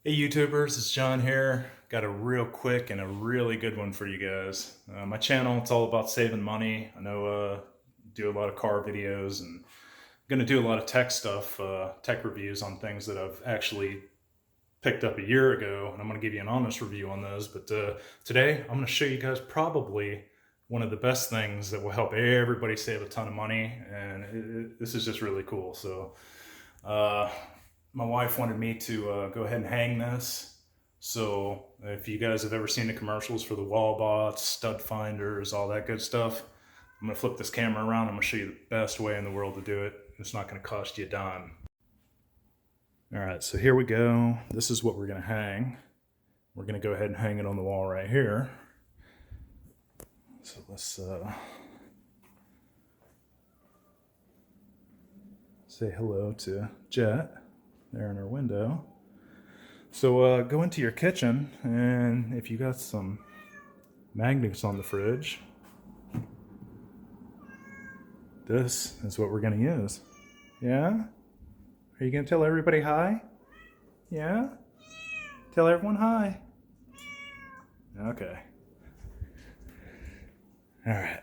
Hey YouTubers, it's John here. Got a real quick and a really good one for you guys. My channel, it's all about saving money. I know do a lot of car videos and I'm gonna do a lot of tech stuff, tech reviews on things that I've actually picked up a year ago, and I'm gonna give you an honest review on those. But today, I'm gonna show you guys probably one of the best things that will help everybody save a ton of money, and this is just really cool. So uh, my wife wanted me to go ahead and hang this. So if you guys have ever seen the commercials for the wall bots, stud finders, all that good stuff, I'm gonna flip this camera around. I'm gonna show you the best way in the world to do it. It's not gonna cost you a dime. All right, so here we go. This is what we're gonna hang. We're gonna go ahead and hang it on the wall right here. So let's say hello to Jet there in our window. So go into your kitchen, and if you got some magnets on the fridge, this is what we're gonna use. Yeah? Are you gonna tell everybody hi? Yeah? Tell everyone hi. Okay. All right.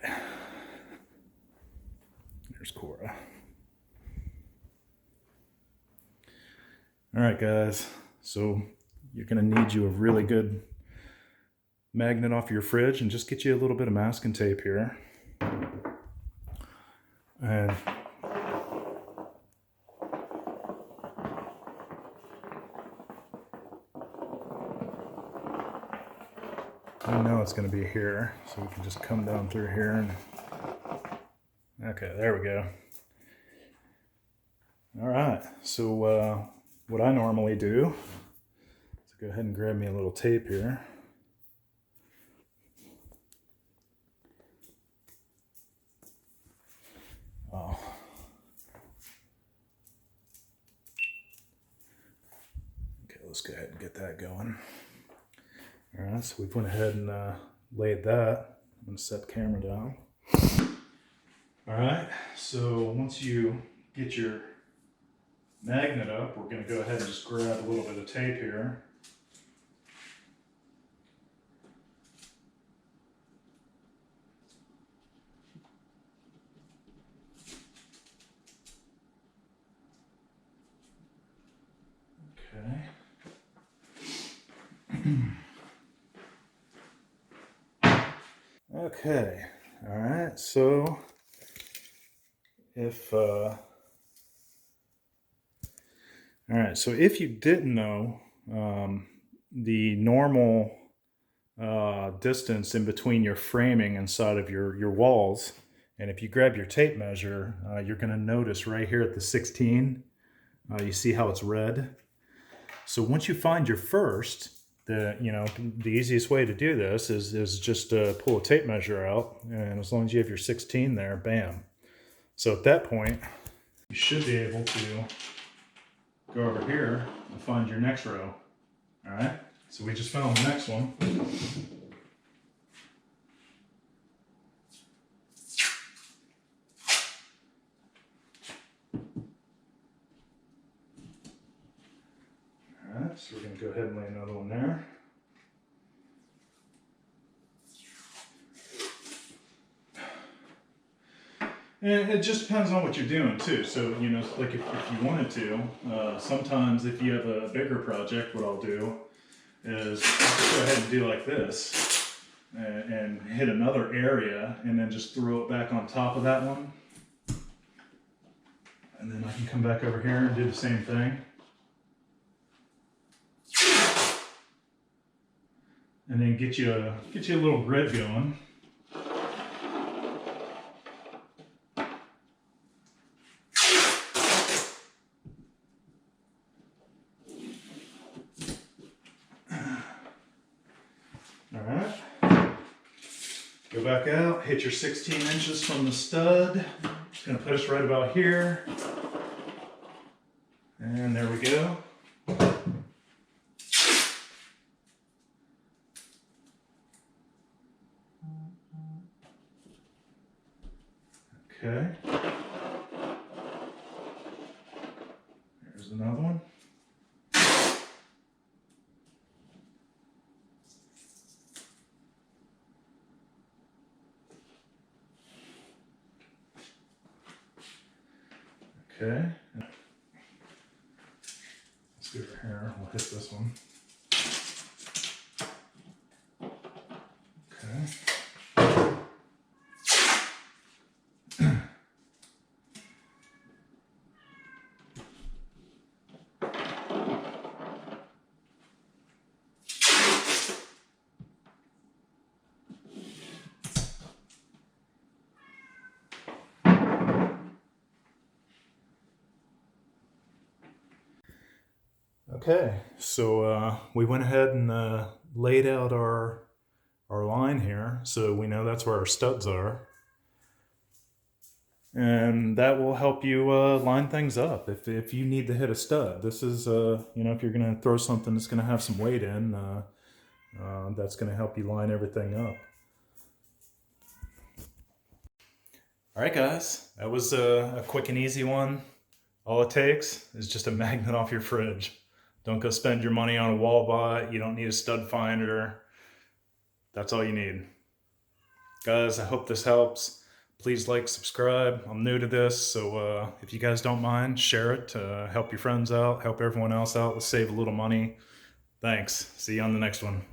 There's Cora. All right, guys. So you're gonna need you a really good magnet off your fridge, and just get you a little bit of masking tape here. And I know it's going to be here, so we can just come down through here and okay, there we go. All right, so what I normally do is go ahead and grab me a little tape here. Oh. Okay, let's go ahead and get that going. All right, so we went ahead and laid that. I'm going to set the camera down. All right, so once you get your magnet up, we're going to go ahead and just grab a little bit of tape here. Okay. Okay, all right, so if you didn't know, the normal distance in between your framing inside of your walls, and if you grab your tape measure, you're going to notice right here at the 16, you see how it's red. So once you find your first, the easiest way to do this is just pull a tape measure out, and as long as you have your 16 there, bam. So at that point, you should be able to go over here and find your next row. All right, so we just found the next one. All right, so we're going to go ahead and lay another one there. And it just depends on what you're doing too. So, like if you wanted to, sometimes if you have a bigger project, what I'll do is just go ahead and do like this and hit another area and then just throw it back on top of that one. And then I can come back over here and do the same thing. And then get you a little grid going. All right. Go back out, hit your 16 inches from the stud. It's gonna put us right about here. And there we go. Okay. There's another one. Okay. Let's go over here. We'll hit this one. Okay. Okay, so we went ahead and laid out our line here, so we know that's where our studs are. And that will help you line things up if you need to hit a stud. This is, you know, if you're going to throw something that's going to have some weight in, that's going to help you line everything up. All right, guys, that was a quick and easy one. All it takes is just a magnet off your fridge. Don't go spend your money on a wall bot. You don't need a stud finder. That's all you need. Guys, I hope this helps. Please like, subscribe. I'm new to this, so if you guys don't mind, share it. Help your friends out, help everyone else out. Let's save a little money. Thanks. See you on the next one.